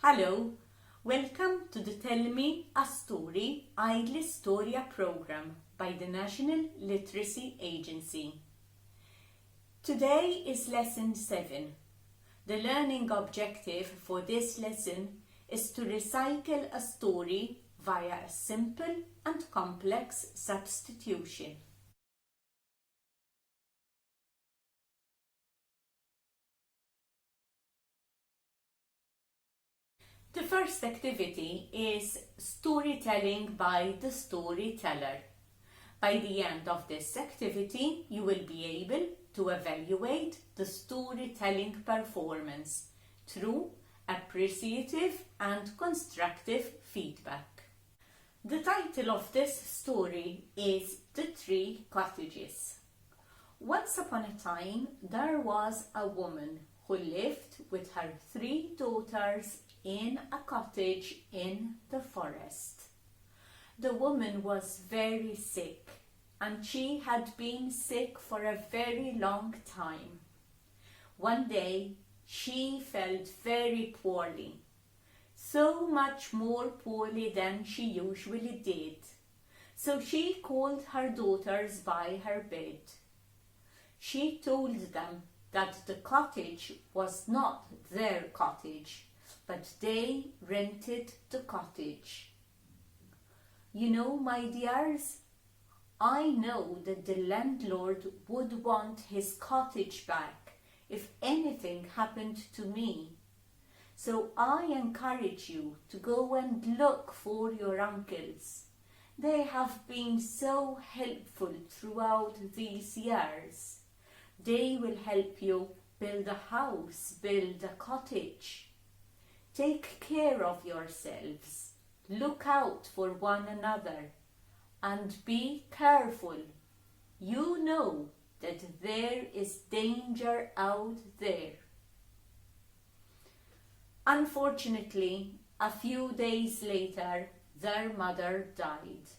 Hello, welcome to the Tell Me a Story, Għidli Storja program by the National Literacy Agency. Today is Lesson 7. The learning objective for this lesson is to recycle a story via a simple and complex substitution. The first activity is storytelling by the storyteller. By the end of this activity, you will be able to evaluate the storytelling performance through appreciative and constructive feedback. The title of this story is The Three Cottages. Once upon a time, there was a woman who lived with her 3 daughters in a cottage in the forest. The woman was very sick, and she had been sick for a very long time. One day, she felt very poorly, so much more poorly than she usually did. So she called her daughters by her bed. She told them that the cottage was not their cottage, but they rented the cottage. You know, my dears, I know that the landlord would want his cottage back if anything happened to me. So I encourage you to go and look for your uncles. They have been so helpful throughout these years. They will help you build a house, build a cottage. Take care of yourselves, look out for one another, and be careful. You know that there is danger out there. Unfortunately, a few days later, their mother died.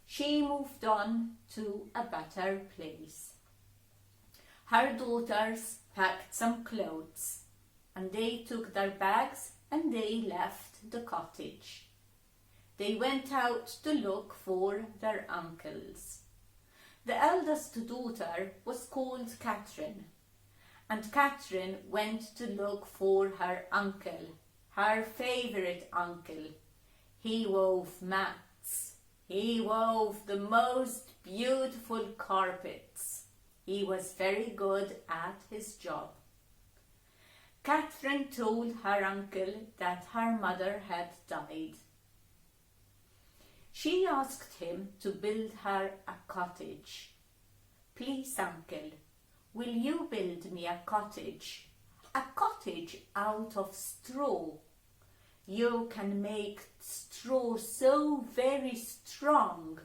She moved on to a better place. Her daughters packed some clothes, and they took their bags and they left the cottage. They went out to look for their uncles. The eldest daughter was called Catherine, and Catherine went to look for her uncle, her favorite uncle. He wove mats. He wove the most beautiful carpets. He was very good at his job. Catherine told her uncle that her mother had died. She asked him to build her a cottage. Please, uncle, will you build me a cottage? A cottage out of straw. You can make straw so very strong.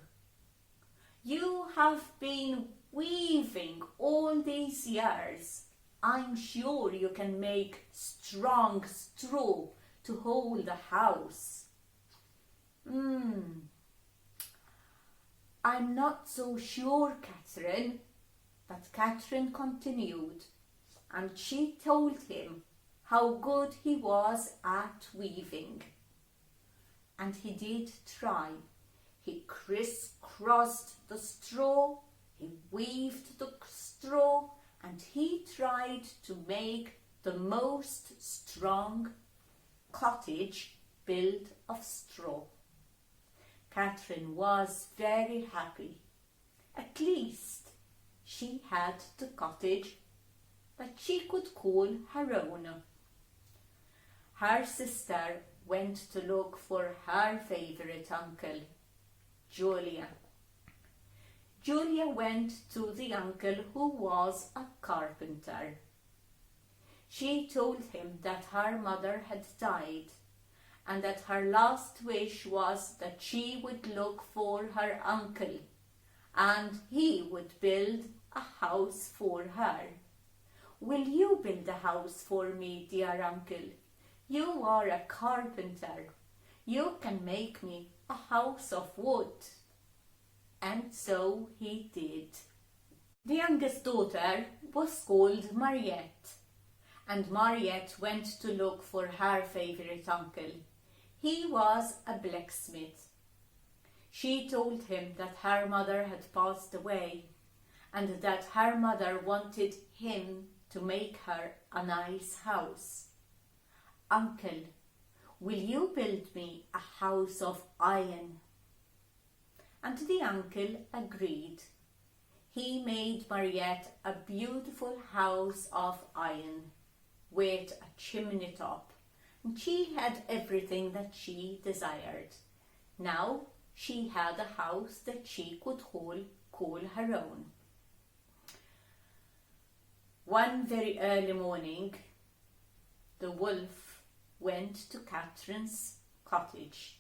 You have been weaving all these years. I'm sure you can make strong straw to hold a house. I'm not so sure, Catherine. But Catherine continued, and she told him how good he was at weaving. And he did try. He crisscrossed the straw, he weaved the straw, and he tried to make the most strong cottage built of straw. Catherine was very happy. At least she had the cottage that she could call her own. Her sister went to look for her favorite uncle, Julia. Julia went to the uncle who was a carpenter. She told him that her mother had died and that her last wish was that she would look for her uncle and he would build a house for her. Will you build a house for me, dear uncle? You are a carpenter. You can make me a house of wood. And so he did. The youngest daughter was called Mariette, and Mariette went to look for her favourite uncle. He was a blacksmith. She told him that her mother had passed away and that her mother wanted him to make her a nice house. "Uncle, will you build me a house of iron?" And the uncle agreed. He made Mariette a beautiful house of iron with a chimney top, and she had everything that she desired. Now she had a house that she could call her own. One very early morning, the wolf went to Catherine's cottage.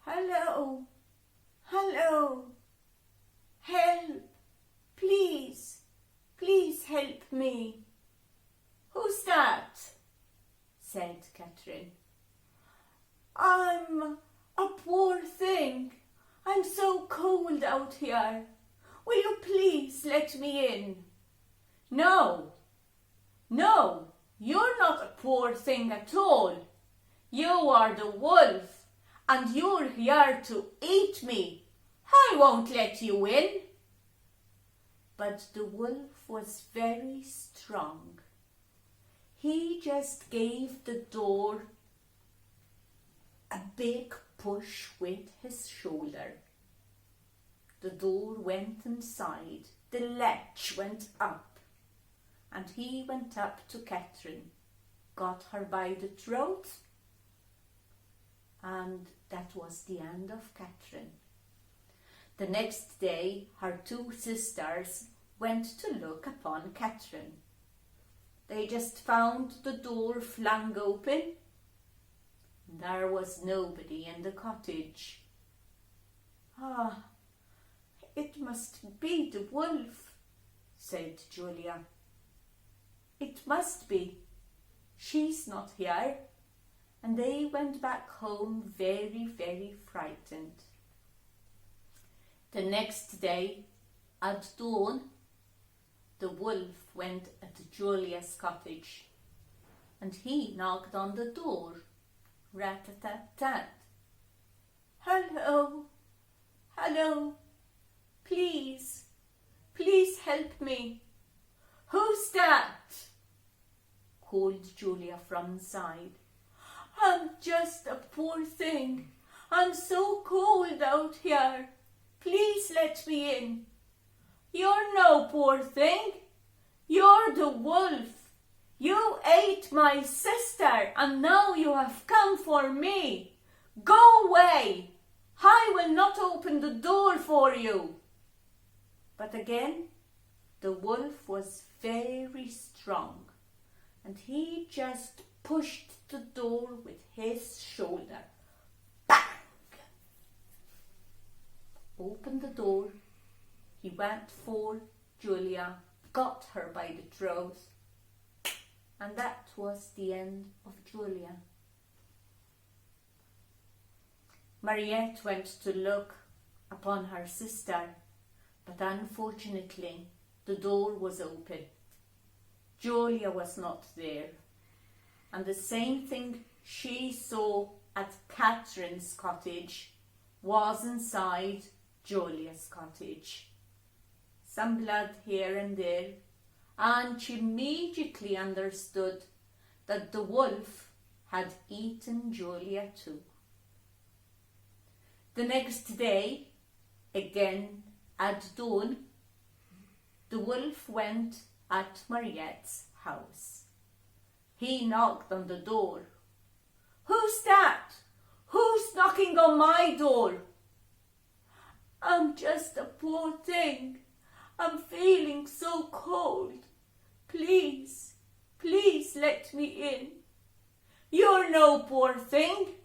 "Hello, hello, help, please, please help me." "Who's that?" said Catherine. "I'm a poor thing. I'm so cold out here. Will you please let me in?" No, you're not a poor thing at all. You are the wolf, and you're here to eat me. I won't let you in." But the wolf was very strong. He just gave the door a big push with his shoulder. The door went inside, the latch went up, and he went up to Catherine, got her by the throat, and that was the end of Catherine. The next day, her two sisters went to look upon Catherine. They just found the door flung open. There was nobody in the cottage. "Ah, it must be the wolf," said Julia. "It must be. She's not here." And they went back home very, very frightened. The next day, at dawn, the wolf went to Julia's cottage, and he knocked on the door. Rat-a-tat-tat. "Hello, hello, please, please help me." "Who's that?" called Julia from inside. "I'm just a poor thing. I'm so cold out here. Please let me in." "You're no poor thing. You're the wolf. You ate my sister, and now you have come for me. Go away. I will not open the door for you." But again, the wolf was very strong, and he just pushed the door with his shoulder. Bang! Opened the door. He went for Julia, got her by the throat, and that was the end of Julia. Mariette went to look upon her sister, but unfortunately the door was open. Julia was not there, and the same thing she saw at Catherine's cottage was inside Julia's cottage. Some blood here and there, and she immediately understood that the wolf had eaten Julia too. The next day, again at dawn, the wolf went at Mariette's house. He knocked on the door. "Who's that? Who's knocking on my door?" "I'm just a poor thing. I'm feeling so cold. Please, please let me in." "You're no poor thing.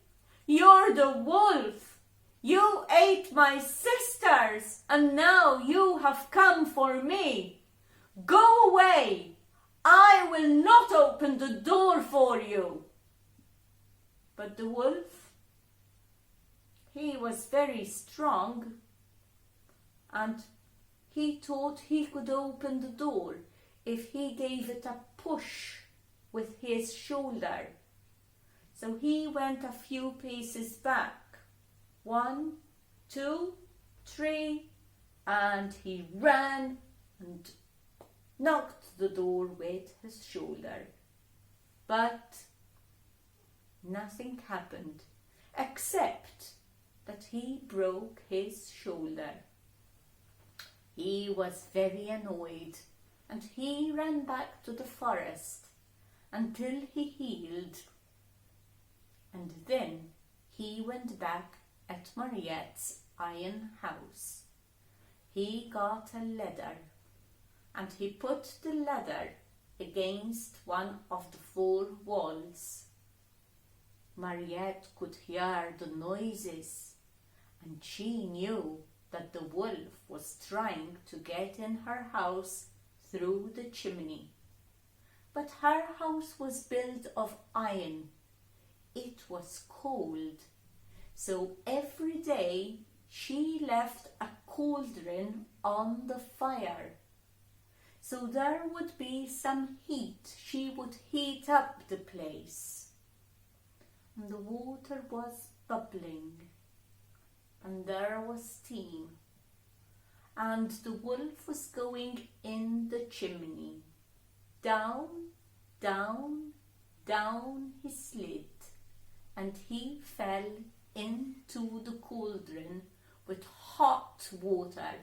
You're the wolf. You ate my sisters, and now you have come for me. Go away. I will not open the door for you." But the wolf, he was very strong, and he thought he could open the door if he gave it a push with his shoulder. So he went a few paces back. 1, 2, 3, and he ran and knocked the door with his shoulder. But nothing happened, except that he broke his shoulder. He was very annoyed, and he ran back to the forest until he healed. And then he went back at Mariette's iron house. He got a ladder, and he put the ladder against one of the 4 walls. Mariette could hear the noises, and she knew that the wolf was trying to get in her house through the chimney. But her house was built of iron. It was cold, so every day she left a cauldron on the fire. So there would be some heat. She would heat up the place. And the water was bubbling, and there was steam, and the wolf was going in the chimney. Down, down, down he slid, and he fell into the cauldron with hot water.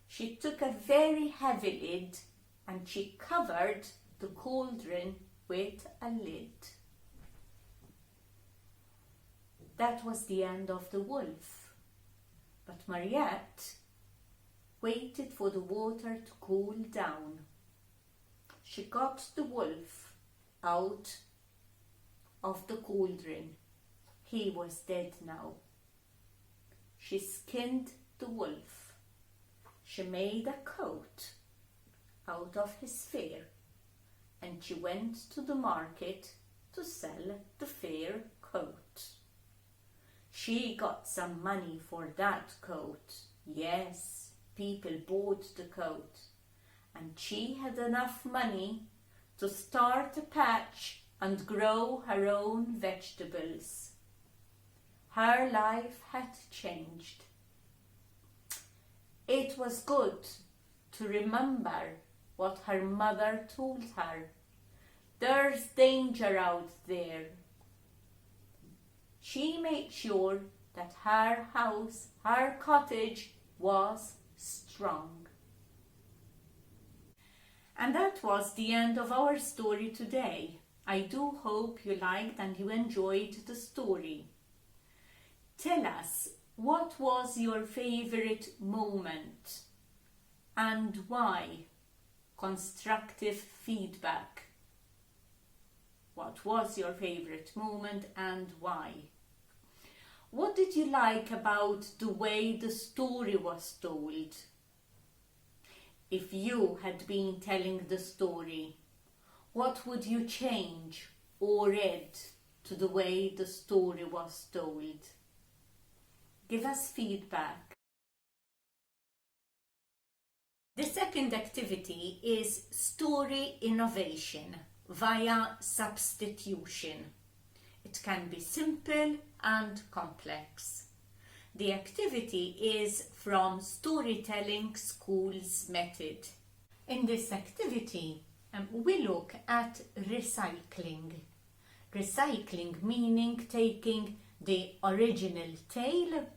She took a very heavy lid, and she covered the cauldron with a lid. That was the end of the wolf. But Mariette waited for the water to cool down. She got the wolf out of the cauldron. He was dead now. She skinned the wolf. She made a coat out of his fur, and she went to the market to sell the fur coat. She got some money for that coat. Yes, people bought the coat, and she had enough money to start a patch and grow her own vegetables. Her life had changed. It was good to remember what her mother told her. There's danger out there. She made sure that her house, her cottage, was strong. And that was the end of our story today. I do hope you liked and you enjoyed the story. Tell us, what was your favorite moment and why? Constructive feedback. What was your favorite moment and why? What did you like about the way the story was told? If you had been telling the story, what would you change or add to the way the story was told? Give us feedback. The second activity is story innovation via substitution. It can be simple and complex. The activity is from Storytelling School's method. In this activity, we look at recycling. Recycling meaning taking the original tale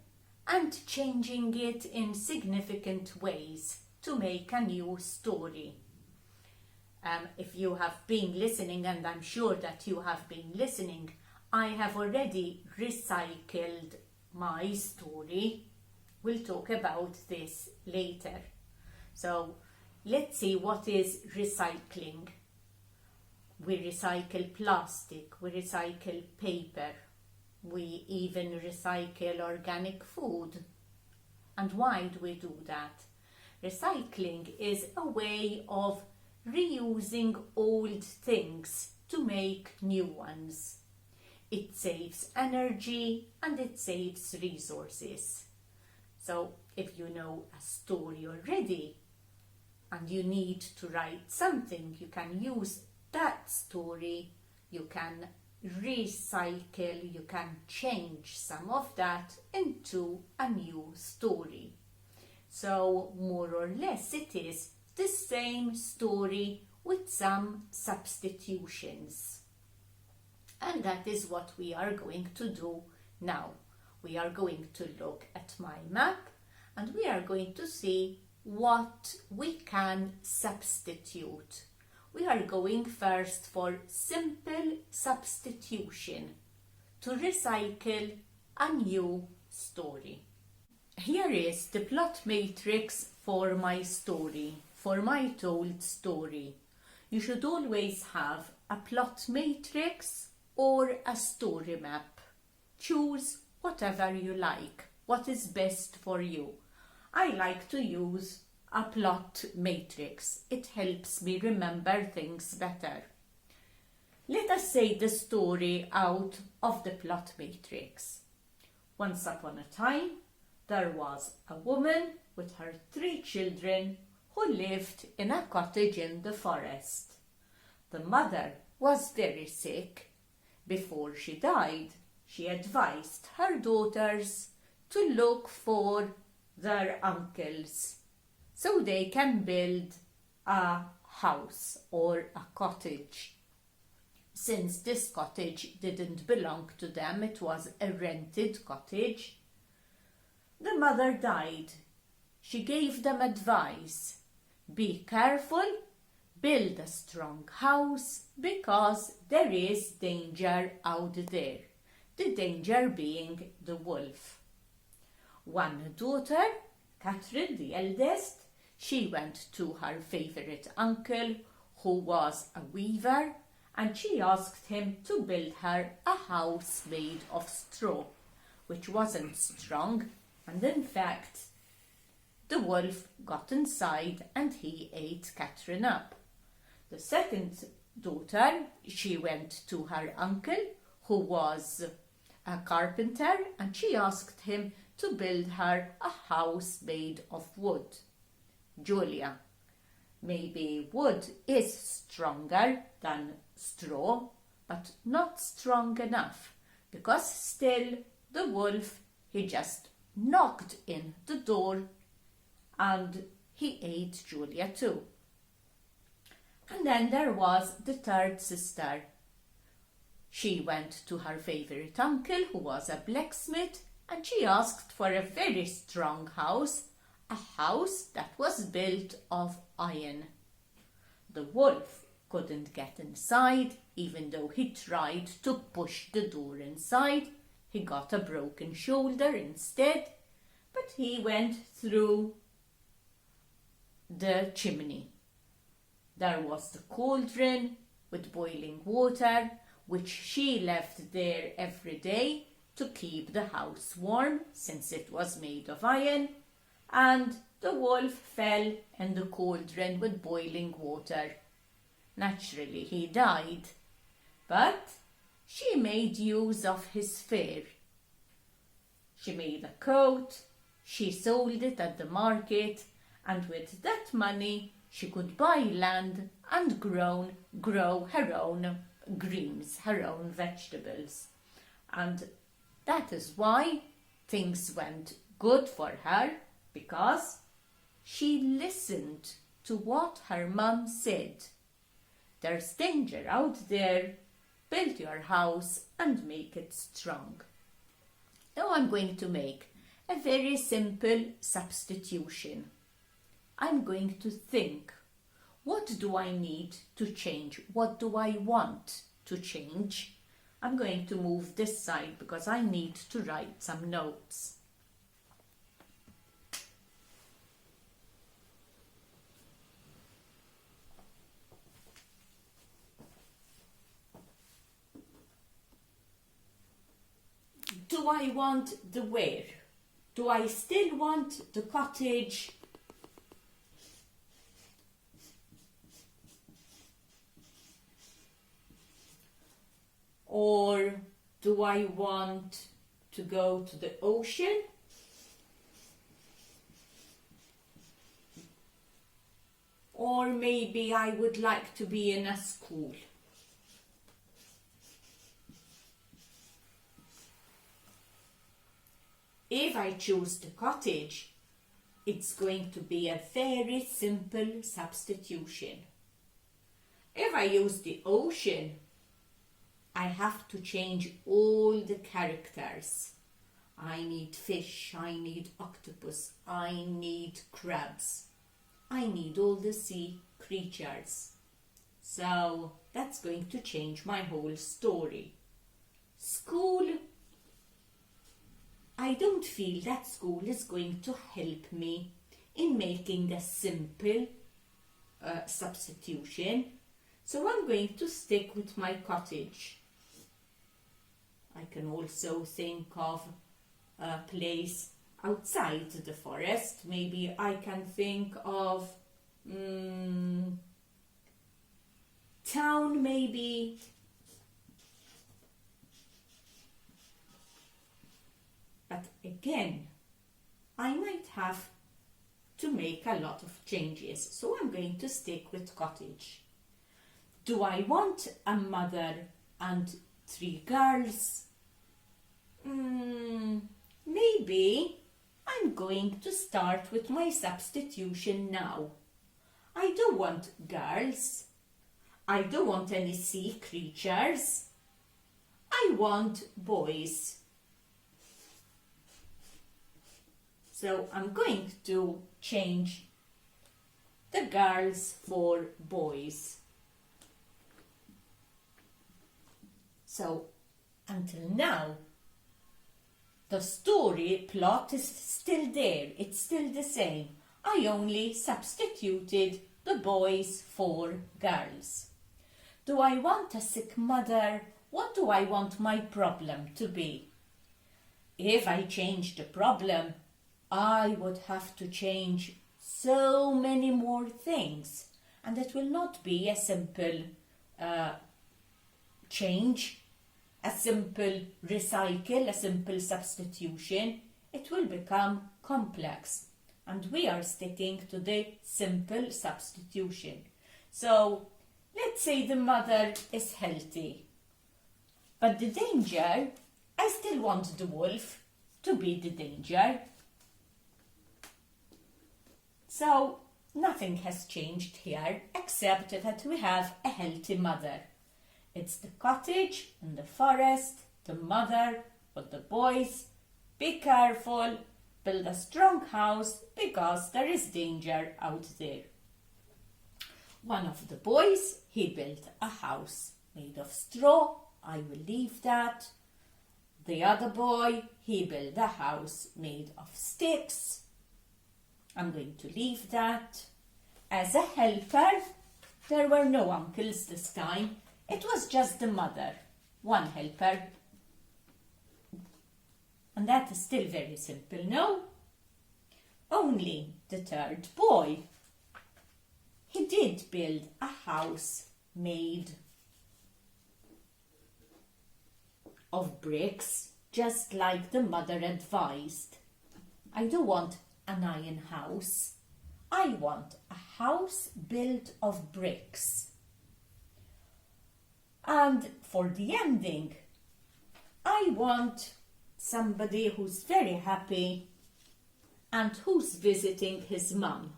and changing it in significant ways to make a new story. If you have been listening, and I'm sure that you have been listening, I have already recycled my story. We'll talk about this later. So let's see what is recycling. We recycle plastic, we recycle paper, we even recycle organic food. And why do we do that? Recycling is a way of reusing old things to make new ones. It saves energy and it saves resources. So if you know a story already and you need to write something, you can use that story, you can recycle, you can change some of that into a new story. So more or less it is the same story with some substitutions. And that is what we are going to do now. We are going to look at my map and we are going to see what we can substitute. We are going first for simple substitution to recycle a new story. Here is the plot matrix for my story, for my told story. You should always have a plot matrix or a story map. Choose whatever you like, what is best for you. I like to use a plot matrix. It helps me remember things better. Let us say the story out of the plot matrix. Once upon a time, there was a woman with her 3 children who lived in a cottage in the forest. The mother was very sick. Before she died, she advised her daughters to look for their uncles so they can build a house or a cottage. Since this cottage didn't belong to them, it was a rented cottage, the mother died. She gave them advice: be careful, build a strong house, because there is danger out there. The danger being the wolf. One daughter, Catherine, the eldest, she went to her favourite uncle, who was a weaver, and she asked him to build her a house made of straw, which wasn't strong, and in fact, the wolf got inside and he ate Catherine up. The second daughter, she went to her uncle, who was a carpenter, and she asked him to build her a house made of wood. Julia, maybe wood is stronger than straw, but not strong enough, because still the wolf, he just knocked in the door and he ate Julia too. And then there was the third sister. She went to her favourite uncle, who was a blacksmith, and she asked for a very strong house, a house that was built of iron. The wolf couldn't get inside, even though he tried to push the door inside. He got a broken shoulder instead, but he went through the chimney. There was the cauldron with boiling water, which she left there every day to keep the house warm, since it was made of iron, and the wolf fell in the cauldron with boiling water. Naturally, he died, but she made use of his fare. She made a coat, she sold it at the market, and with that money she could buy land and grow her own greens, her own vegetables. And that is why things went good for her, because she listened to what her mum said. There's danger out there, build your house and make it strong. Now I'm going to make a very simple substitution. I'm going to think, what do I need to change? What do I want to change? I'm going to move this side because I need to write some notes. Do I want the where? Do I still want the cottage? Or do I want to go to the ocean? or maybe I would like to be in a school. If I choose the cottage, it's going to be a very simple substitution. If I use the ocean, I have to change all the characters. I need fish, I need octopus, I need crabs. I need all the sea creatures. So that's going to change my whole story. School, I don't feel that school is going to help me in making a simple substitution. So I'm going to stick with my cottage. I can also think of a place outside the forest. Maybe I can think of town, maybe. But again, I might have to make a lot of changes, so I'm going to stick with cottage. Do I want a mother and 3 girls? Maybe I'm going to start with my substitution now. I don't want girls. I don't want any sea creatures. I want boys. So I'm going to change the girls for boys. So until now, the story plot is still there. It's still the same. I only substituted the boys for girls. Do I want a sick mother? What do I want my problem to be? If I change the problem, I would have to change so many more things, and it will not be a simple change, a simple recycle, a simple substitution. It will become complex, and we are sticking to the simple substitution. So let's say the mother is healthy, but the danger, I still want the wolf to be the danger. So nothing has changed here except that we have a healthy mother. It's the cottage in the forest, the mother with the boys. Be careful, build a strong house because there is danger out there. One of the boys, he built a house made of straw. I will leave that. The other boy, he built a house made of sticks. I'm going to leave that. As a helper, there were no uncles this time. It was just the mother, one helper. And that is still very simple, no? Only the third boy, he did build a house made of bricks, just like the mother advised. I don't want an iron house. I want a house built of bricks. And for the ending, I want somebody who's very happy and who's visiting his mum.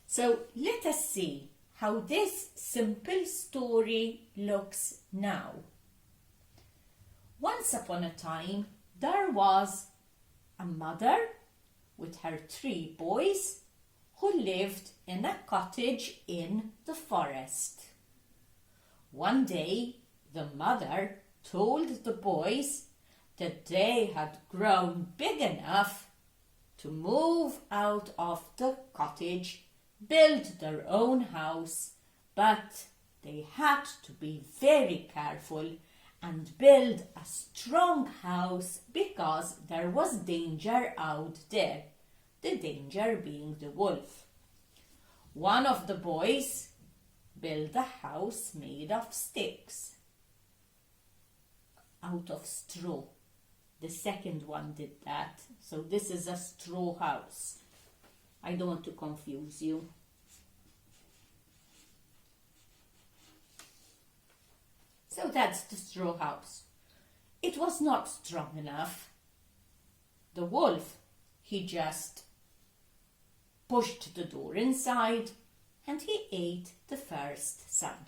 So let us see how this simple story looks now. Once upon a time, there was a mother with her 3 boys who lived in a cottage in the forest. One day, the mother told the boys that they had grown big enough to move out of the cottage, build their own house, but they had to be very careful and build a strong house because there was danger out there, the danger being the wolf. One of the boys built a house made of sticks, out of straw. The second one did that, so this is a straw house. I don't want to confuse you. So that's the straw house. It was not strong enough. The wolf, he just pushed the door inside and he ate the first son.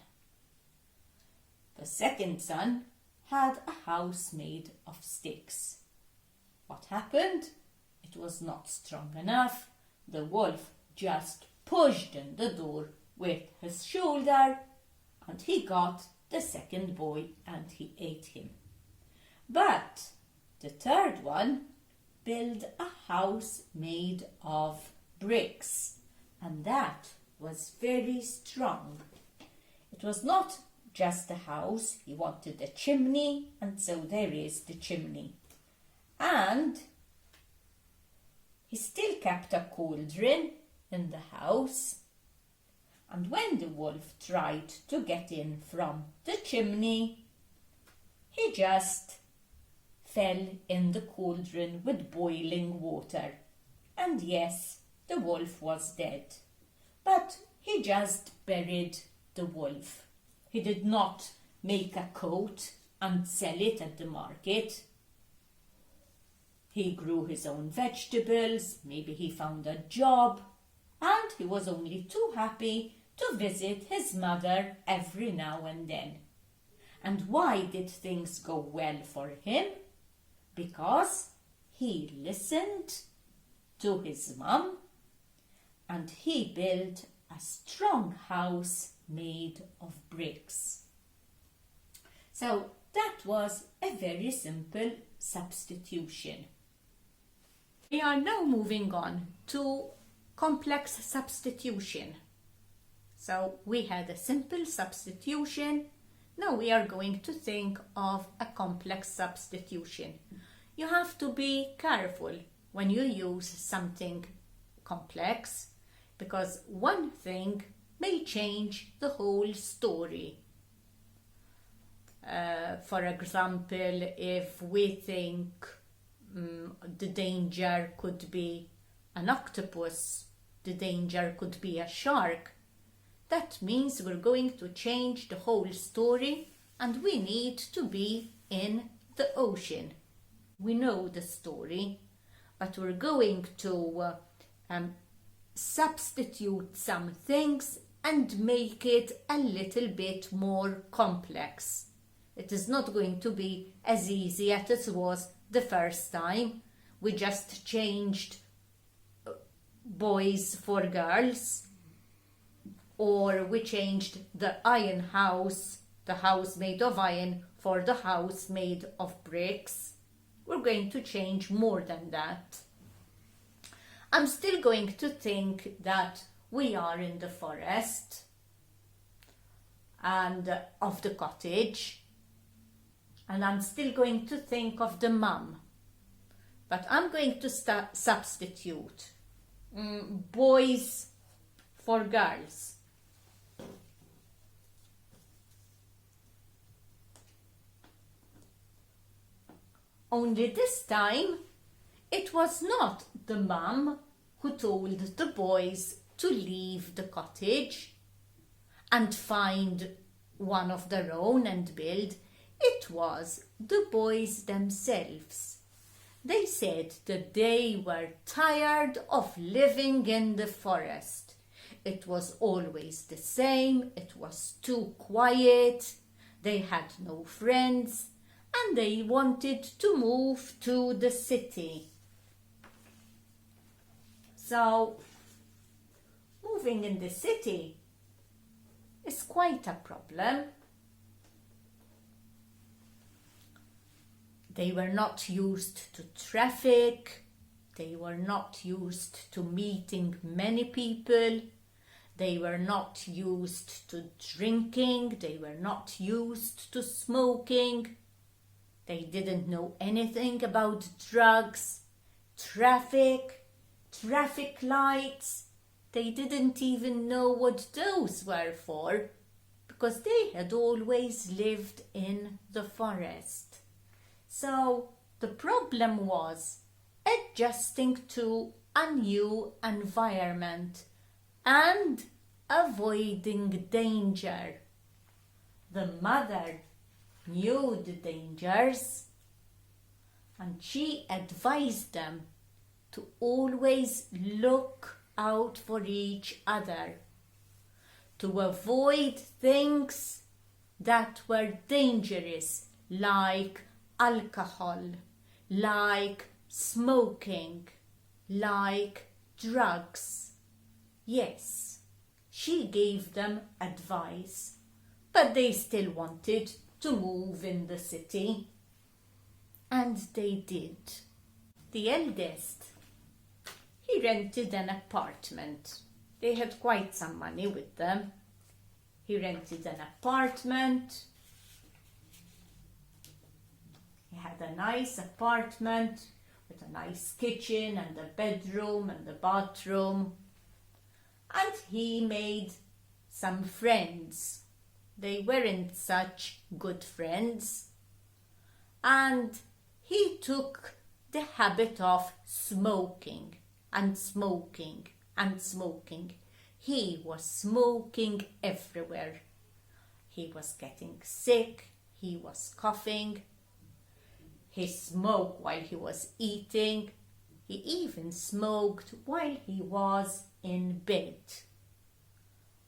The second son had a house made of sticks. What happened? It was not strong enough. The wolf just pushed in the door with his shoulder and he got the second boy and he ate him. But the third one built a house made of bricks, and that was very strong. It was not just a house, he wanted a chimney, and so there is the chimney. And he still kept a cauldron in the house, and when the wolf tried to get in from the chimney, he just fell in the cauldron with boiling water. And yes, the wolf was dead. But he just buried the wolf. He did not make a coat and sell it at the market. He grew his own vegetables, maybe he found a job, and he was only too happy to visit his mother every now and then. And why did things go well for him? Because he listened to his mum and he built a strong house made of bricks. So that was a very simple substitution. We are now moving on to complex substitution. So we had a simple substitution. Now we are going to think of a complex substitution. You have to be careful when you use something complex because one thing may change the whole story. For example, if we think the danger could be an octopus, the danger could be a shark, that means we're going to change the whole story and we need to be in the ocean. We know the story, but we're going to substitute some things and make it a little bit more complex. It is not going to be as easy as it was the first time. We just changed boys for girls, or we changed the iron house, the house made of iron, for the house made of bricks. We're going to change more than that. I'm still going to think that we are in the forest and of the cottage, and I'm still going to think of the mum, but I'm going to substitute boys for girls. Only this time, it was not the mum who told the boys to leave the cottage and find one of their own and build. It was the boys themselves. They said that they were tired of living in the forest. It was always the same, it was too quiet, they had no friends, and they wanted to move to the city. So, moving in the city is quite a problem. They were not used to traffic, they were not used to meeting many people, they were not used to drinking, they were not used to smoking. They didn't know anything about drugs, traffic lights. They didn't even know what those were for because they had always lived in the forest. So the problem was adjusting to a new environment and avoiding danger. The mother knew the dangers and she advised them to always look out for each other, to avoid things that were dangerous, like alcohol, like smoking, like drugs. Yes, she gave them advice, but they still wanted to move in the city. And they did. The eldest, he rented an apartment. They had quite some money with them. He rented an apartment. He had a nice apartment with a nice kitchen and a bedroom and a bathroom. And he made some friends. They weren't such good friends. And he took the habit of smoking and smoking and smoking. He was smoking everywhere. He was getting sick. He was coughing. He smoked while he was eating. He even smoked while he was in bed.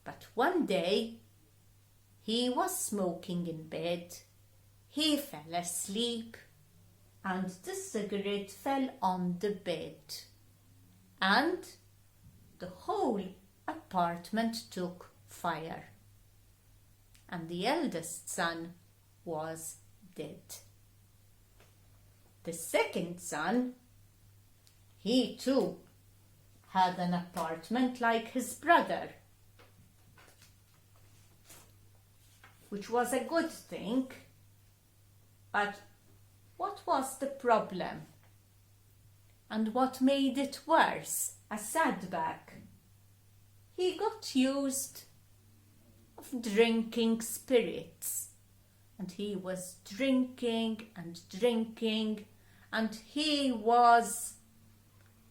But one day, he was smoking in bed. He fell asleep and the cigarette fell on the bed. And the whole apartment took fire. And the eldest son was dead. The second son, he too had an apartment like his brother, which was a good thing. But what was the problem? And what made it worse, a setback? He got used of drinking spirits. And he was drinking and drinking, and he was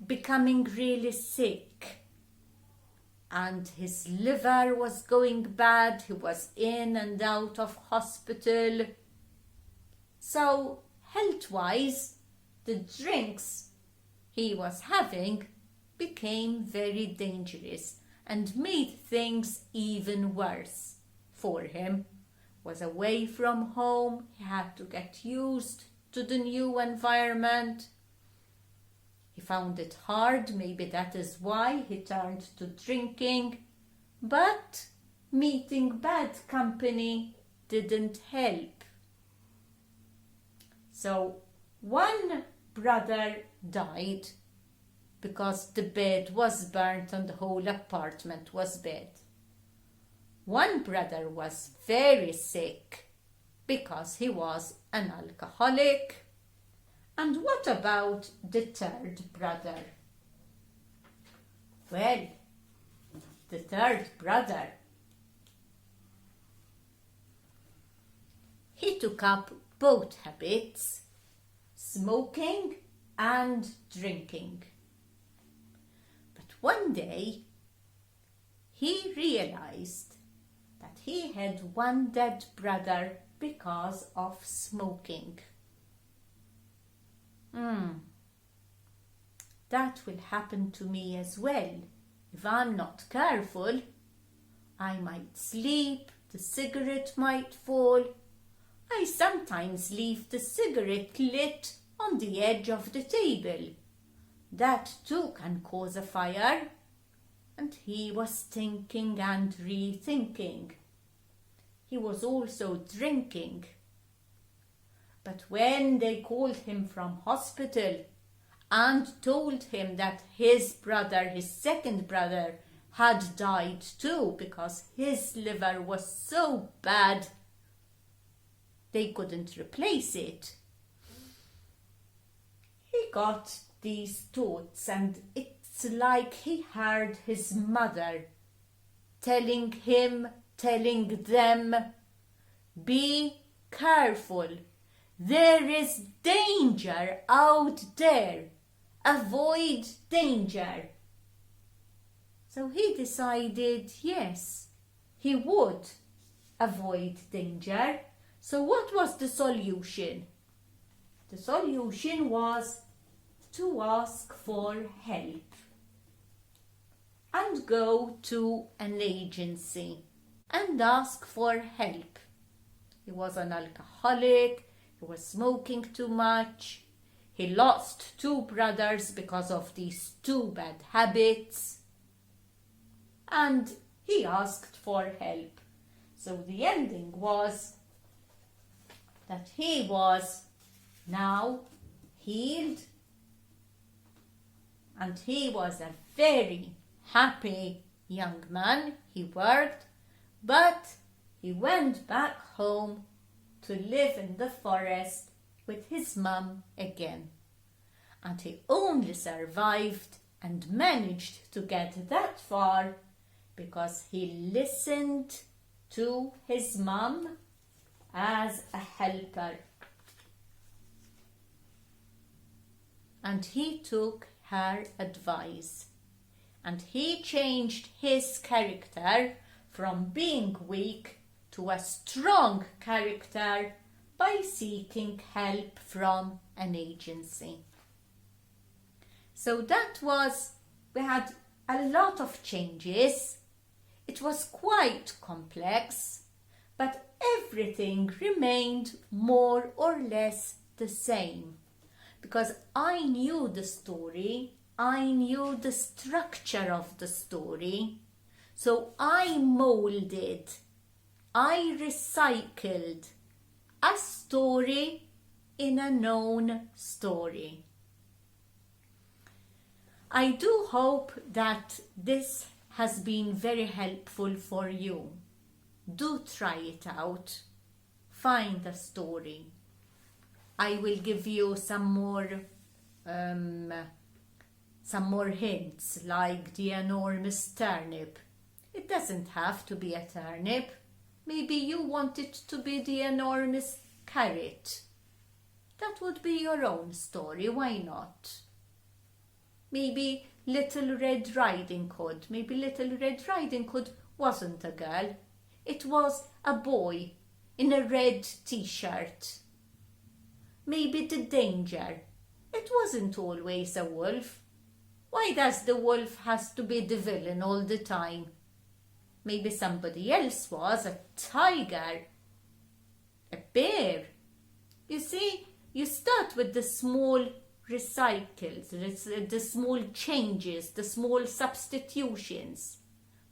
becoming really sick. And his liver was going bad. He was in and out of hospital. So, health-wise, the drinks he was having became very dangerous and made things even worse for him. Was away from home. He had to get used to the new environment. He found it hard. Maybe that is why he turned to drinking. But meeting bad company didn't help. So one brother died because the bed was burnt and the whole apartment was bad. One brother was very sick because he was an alcoholic. And what about the third brother? Well, the third brother, he took up both habits, smoking and drinking. But one day, he realized that he had one dead brother because of smoking. That will happen to me as well. If I'm not careful, I might sleep, the cigarette might fall. I sometimes leave the cigarette lit on the edge of the table. That too can cause a fire. And he was thinking and rethinking. He was also drinking. But when they called him from hospital and told him that his brother, his second brother, had died too because his liver was so bad, they couldn't replace it. He got these thoughts, and it's like he heard his mother telling them, be careful. There is danger out there. avoid danger. So he decided, yes, he would avoid danger. So what was the solution? The solution was to ask for help and go to an agency and ask for help. He was an alcoholic, he was smoking too much, he lost 2 brothers because of these 2 bad habits, and he asked for help. So the ending was that he was now healed and he was a very happy young man. He worked, but he went back home to live in the forest with his mum again. And he only survived and managed to get that far because he listened to his mum as a helper. And he took her advice. And he changed his character from being weak to a strong character by seeking help from an agency. So that was, we had a lot of changes. It was quite complex, but everything remained more or less the same. Because I knew the story, I knew the structure of the story, so I molded, I recycled a story in a known story. I do hope that this has been very helpful for you. Do try it out. Find a story. I will give you some more hints, like the enormous turnip. It doesn't have to be a turnip. Maybe you want it to be the enormous carrot. That would be your own story, why not? Maybe Little Red Riding Hood. Maybe Little Red Riding Hood wasn't a girl. It was a boy in a red t-shirt. Maybe the danger. It wasn't always a wolf. Why does the wolf has to be the villain all the time? Maybe somebody else was, a tiger, a bear. You see, you start with the small recycles, the small changes, the small substitutions,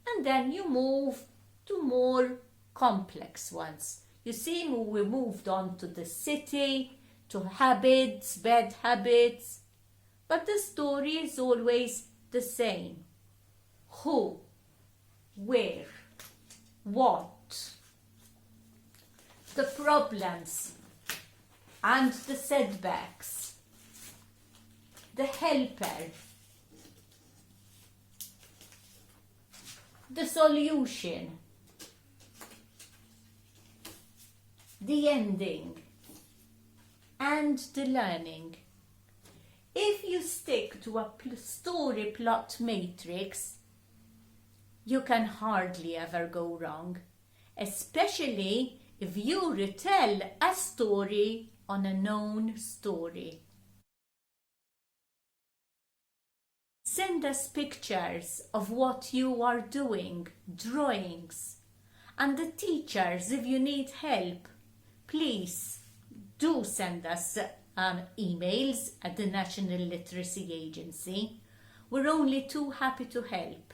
and then you move to more complex ones. You see, we moved on to the city, to habits, bad habits, but the story is always the same. Who, where, what, the problems and the setbacks, the helper, the solution, the ending, and the learning. If you stick to a story plot matrix, you can hardly ever go wrong, especially if you retell a story on a known story. Send us pictures of what you are doing, drawings, and the teachers, if you need help, please do send us emails at the National Literacy Agency. We're only too happy to help.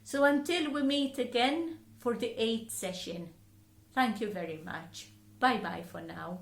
So until we meet again for the 8th session, thank you very much. Bye-bye for now.